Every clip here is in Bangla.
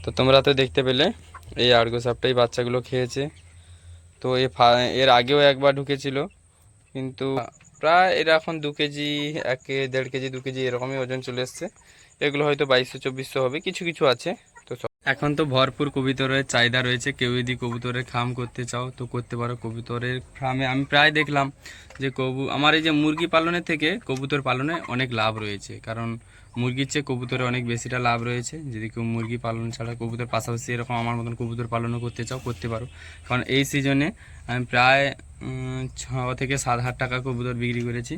তো তোমরা তো দেখতে পেলে এই আড়গো সাপটাই বাচ্চাগুলো খেয়েছে। তো এর আগেও একবার ঢুকেছিল, কিন্তু প্রায় এরা এখন 2 কেজি, 1 1.5 কেজি 2 কেজি এরকমই ওজন চলে এসছে। এগুলো হয়তো 2200 2400 হবে, কিছু কিছু আছে। তো এখন তো ভরপুর কবুতরের চাহিদা রয়েছে। কেউ যদি কবুতরের ফার্ম করতে চাও তো করতে পারো। কবুতরের ফার্মে আমি প্রায় দেখলাম যে আমার এই যে মুরগি পালনের থেকে কবুতর পালনে অনেক লাভ রয়েছে, কারণ মুরগির চেয়ে কবুতরে অনেক বেশিটা লাভ রয়েছে। যদি কেউ মুরগি পালন ছাড়া কবুতর পাশাপাশি এরকম আমার মতন কবুতর পালনও করতে চাও করতে পারো। কারণ এই সিজনে আমি প্রায় 6 থেকে 7 হাজার টাকা কবুতর বিক্রি করেছি।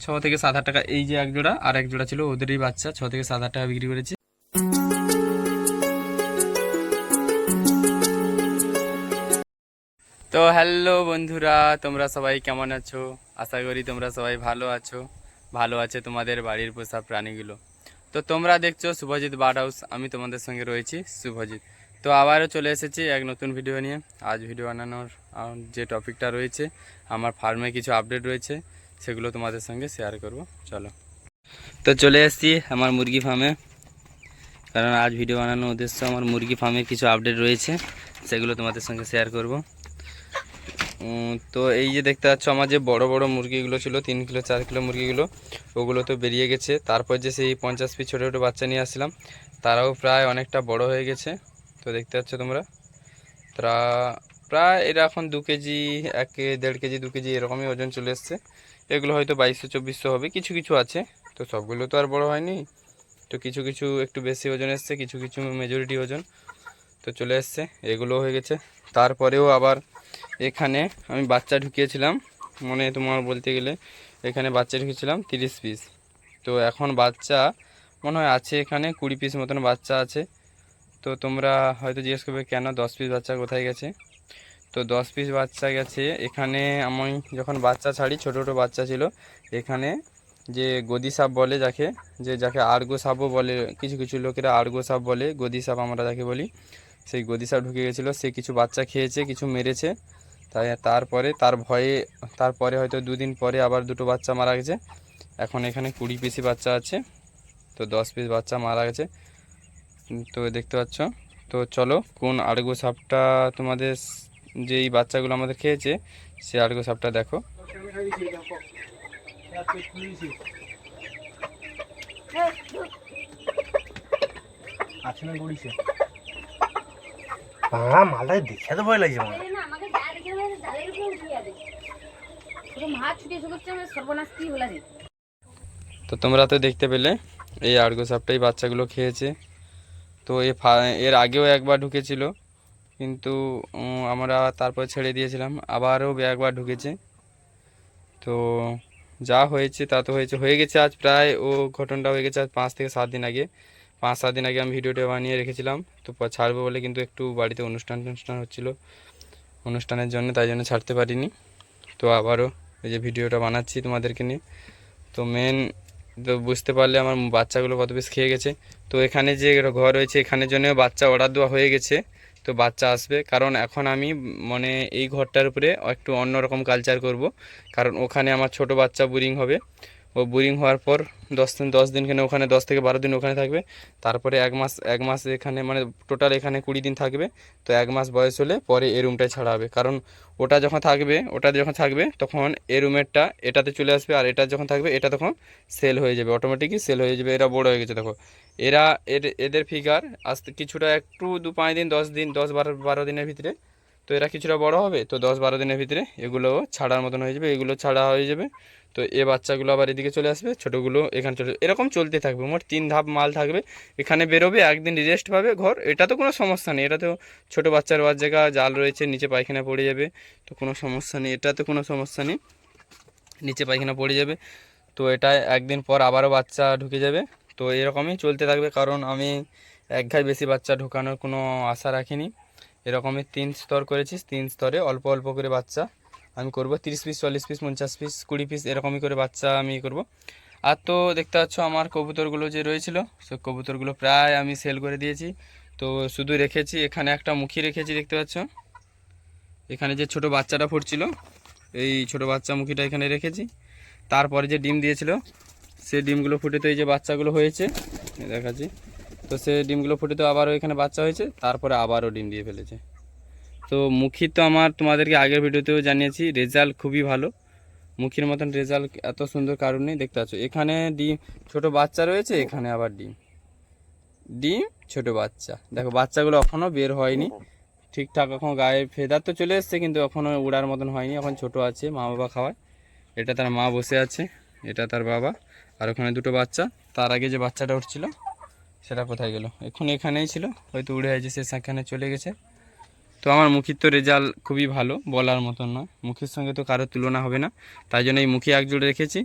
6 থেকে 7 হাজার টাকা। এই যে এক জোড়া আর এক জোড়া ছিল ওদেরই বাচ্চা, 6 থেকে 7 হাজার টাকা বিক্রি করেছি। তো হ্যালো বন্ধুরা, তোমরা সবাই কেমন আছো? আশা করি তোমরা সবাই ভালো আছো। ভালো আছে তোমাদের বাড়ির পোষা প্রাণীগুলো। তো তোমরা দেখছো শুভজিৎ বার্ড হাউস, আমি তোমাদের সঙ্গে রয়েছি শুভজিৎ। তো আবারও চলে এসেছি এক নতুন ভিডিও নিয়ে। আজ ভিডিও বানানোর যে টপিকটা রয়েছে, আমার ফার্মে কিছু আপডেট রয়েছে, সেগুলো তোমাদের সঙ্গে শেয়ার করব। চলো, তো চলে এসেছি আমার মুরগি ফার্মে, কারণ আজ ভিডিও বানানোর উদ্দেশ্য আমার মুরগি ফার্মের কিছু আপডেট রয়েছে, সেগুলো তোমাদের সঙ্গে শেয়ার করব। তো এই যে দেখতে পাচ্ছ আমার যে বড় বড় মুরগিগুলো ছিল, 3 কিলো 4 কিলো মুরগিগুলো, ওগুলো তো বেরিয়ে গেছে। তারপর যে সেই 50 পিস ছোটো ছোটো বাচ্চা নিয়ে আসছিলাম, তারাও প্রায় অনেকটা বড় হয়ে গেছে। তো দেখতে পাচ্ছ তোমরা, তারা প্রায় এরা এখন 2 কেজি, 1 1.5 কেজি 2 কেজি এরকমই ওজন চলে এসছে। এগুলো হয়তো 2200 2400 হবে, কিছু কিছু আছে। তো সবগুলো তো আর বড় হয়নি, তো কিছু কিছু একটু বেশি ওজন এসছে, কিছু কিছু মেজরিটি ওজন তো চলে এসছে। এগুলো হয়ে গেছে। তারপরেও আবার এখানে আমি বাচ্চা ঢুকিয়েছিলাম, মানে তোমার বলতে গেলে এখানে বাচ্চা ঢুকিয়েছিলাম 30 পিস। তো এখন বাচ্চা মনে হয় আছে এখানে 20 পিস মতন বাচ্চা আছে। তো তোমরা হয়তো জিজ্ঞেস করবে কেন 10 পিস বাচ্চা কোথায় গেছে। তো 10 পিস বাচ্চা গেছে এখানে, আমি যখন বাচ্চা ছাড়ি ছোটো ছোটো বাচ্চা ছিল এখানে, যে গদি সাপ বলে যাকে আর্গো সাপও বলে, কিছু কিছু লোকেরা আর্গো সাপ বলে, গদি সাপ আমরা যাকে বলি, সেই গদি সাপ ঢুকে গেছিলো। সে কিছু বাচ্চা খেয়েছে, কিছু মেরেছে, তাই তারপরে তার ভয়ে তারপরে হয়তো 2 দিন পরে আবার 2টো বাচ্চা মারা গেছে। এখন এখানে 20 পিসই বাচ্চা আছে। তো 10 পিস বাচ্চা মারা গেছে, তো দেখতে পাচ্ছ। তো চলো কোন আর্গো সাপটা তোমাদের, যেই বাচ্চাগুলো আমাদের খেয়েছে সে আর্গো সাপটা দেখো। আছে না গড়িছে বাংলা মালটা দেখে তো ভয় লাগছে। তো তোমরা তো দেখতে পেলে এই আর্গো সাপটাই বাচ্চাগুলো খেয়েছে। তো এর আগেও একবার ঢুকেছিল, কিন্তু আমরা তারপর ছেড়ে দিয়েছিলাম, আবারও একবার ঢুকেছে। তো যা হয়েছে তা তো হয়ে গেছে। আজ প্রায় ঘটনাটা হয়ে গেছে আজ 5 থেকে 7 দিন আগে। 5 7 দিন আগে আমি ভিডিওটা বানিয়ে রেখেছিলাম, তো ছাড়বো বলে, কিন্তু একটু বাড়িতে অনুষ্ঠান হচ্ছিলো, অনুষ্ঠানের জন্য, তাই জন্য ছাড়তে পারিনি। তো আবারও এই যে ভিডিওটা বানাচ্ছি তোমাদেরকে নিয়ে। তো তো বুঝতে পারলে আমার বাচ্চাগুলো কত বেশ খেয়ে গেছে। তো এখানে যে ঘর রয়েছে এখানের জন্য বাচ্চা অর্ডার দেওয়া হয়ে গেছে, তো বাচ্চা আসবে। কারণ এখন আমি মানে এই ঘরটার উপরে একটু অন্যরকম কালচার করব, কারণ ওখানে আমার ছোট বাচ্চা বুরিং হবে। ও বুরিং হওয়ার পর 10 দিন কেন ওখানে, 10 থেকে 12 দিন ওখানে থাকবে। তারপরে এক মাস এখানে, মানে টোটাল এখানে 20 দিন থাকবে। তো 1 মাস বয়স হলে পরে এই রুমটায় ছাড়া হবে, কারণ ওটা যখন থাকবে তখন এই রুমেরটা এটাতে চলে আসবে, আর এটা যখন থাকবে এটা তখন সেল হয়ে যাবে, অটোমেটিকই সেল হয়ে যাবে। এরা বড় হয়ে গেছে দেখো, এরা এদের ফিগার আসতে কিছুটা একটু 2 5 দিন 10 দিন 10 12 দিনের ভিতরে, তো এরা কিছুটা বড় হবে। তো 10 12 দিনের ভিতরে এগুলো ছাড়ার মতন হয়ে যাবে, এগুলো ছাড়া হয়ে যাবে। তো এ বাচ্চাগুলো আবার এদিকে চলে আসবে, ছোটোগুলো এখানে চলে, এরকম চলতে থাকবে। মোট 3 ধাপ মাল থাকবে, এখানে বেরোবে, একদিন রেস্ট পাবে ঘর, এটা তো কোনো সমস্যা নেই। এটা তো ছোটো বাচ্চার জায়গা, জাল রয়েছে, নিচে পায়খানা পড়ে যাবে, তো কোনো সমস্যা নেই, এটা তো কোনো সমস্যা নেই, নিচে পায়খানা পড়ে যাবে। তো এটা একদিন পর আবারও বাচ্চা ঢুকে যাবে। তো এরকমই চলতে থাকবে, কারণ আমি এক ঘায় বেশি বাচ্চা ঢোকানোর কোনো আশা রাখিনি। এরকমই 3 স্তর করেছি, 3 স্তরে অল্প অল্প করে বাচ্চা আমি করব। 30 পিস 40 পিস 50 পিস 20 পিস এরকমই করে বাচ্চা আমি করব। আর তো দেখতে পাচ্ছ আমার কবুতরগুলো যে রয়েছিল, সে কবুতরগুলো প্রায় আমি সেল করে দিয়েছি। তো শুধু রেখেছি এখানে একটা মুখী রেখেছি, দেখতে পাচ্ছ এখানে যে ছোট বাচ্চাটা ফুটছিল, এই ছোট বাচ্চা মুখীটা এখানে রেখেছি। তারপরে যে ডিম দিয়েছিল সেই ডিমগুলো ফুটে তো এই যে বাচ্চাগুলো হয়েছে, দেখাচ্ছি। তো সে ডিমগুলো ফুটে তো আবারও এখানে বাচ্চা হয়েছে, তারপরে আবারও ডিম দিয়ে ফেলেছে। তো মুখির তো আমার তোমাদেরকে আগের ভিডিওতেও জানিয়েছি রেজাল্ট খুবই ভালো। মুখির মতন রেজাল্ট এত সুন্দর কারণ নেই। দেখতে পাচ্ছ এখানে ডিম ছোট বাচ্চা রয়েছে, এখানে আবার ডিম ডিম ছোট বাচ্চা। দেখো বাচ্চাগুলো এখনও বের হয়নি ঠিকঠাক, এখন গায়ে ফেদার তো চলে এসছে কিন্তু এখনও উড়ার মতন হয়নি, এখন ছোট আছে, মা বাবা খাওয়ায়। এটা তার মা বসে আছে, এটা তার বাবা, আর ওখানে দুটো বাচ্চা। তার আগে যে বাচ্চাটা উঠছিল সেটা কোথায় গেল? এখন এখানেই ছিল, হয়তো উড়ে হয়েছে, সে সেখানে চলে গেছে। তো আমার মুখির তো রেজাল্ট খুবই ভালো, বলার মতন নয়। মুখির সঙ্গে তো কারোর তুলনা হবে না, তাই জন্য এই মুখি এক জোড়ে রেখেছি।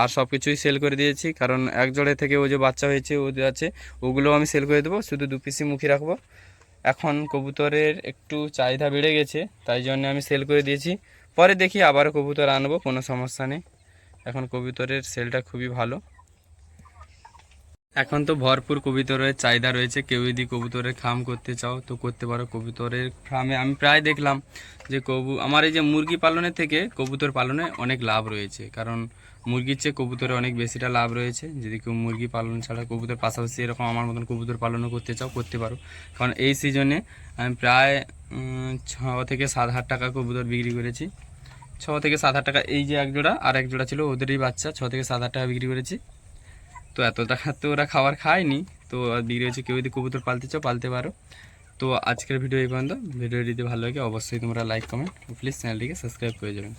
আর সব কিছুই সেল করে দিয়েছি, কারণ এক জোড়ে থেকে ও যে বাচ্চা হয়েছে ও যে আছে ওগুলোও আমি সেল করে দেবো, শুধু 2 পিসই মুখি রাখবো। এখন কবুতরের একটু চাহিদা বেড়ে গেছে, তাই জন্য আমি সেল করে দিয়েছি। পরে দেখি আবারও কবুতর আনবো, কোনো সমস্যা নেই। এখন কবুতরের সেলটা খুবই ভালো। এখন তো ভরপুর কবুতরের চাহিদা রয়েছে, কেউ যদি কবুতরের ফার্ম করতে চাও তো করতে পারো। কবুতরের ফার্মে আমি প্রায় দেখলাম যে আমার এই যে মুরগি পালনের থেকে কবুতর পালনে অনেক লাভ রয়েছে, কারণ মুরগির চেয়ে কবুতরে অনেক বেশিটা লাভ রয়েছে। যদি কেউ মুরগি পালন ছাড়া কবুতর পাশাপাশি এরকম আমার মতন কবুতর পালনও করতে চাও করতে পারো। কারণ এই সিজনে আমি প্রায় 6 থেকে 7 হাজার টাকা কবুতর বিক্রি করেছি। 6 থেকে 7 হাজার টাকা। এই যে এক জোড়া আর এক জোড়া ছিল ওদেরই বাচ্চা, 6 থেকে 7 হাজার টাকা বিক্রি করেছি। তো এত টাকা তো ওরা খাবার খায়নি, তো বিক্রি হয়েছে। কেউ যদি কবুতর পালতে চাও পালতে পারো। তো আজকের ভিডিও এই পর্যন্ত। ভিডিও যদি ভালো লাগে অবশ্যই তোমরা লাইক কমেন্ট প্লিজ চ্যানেলটিকে সাবস্ক্রাইব করে যাবেন।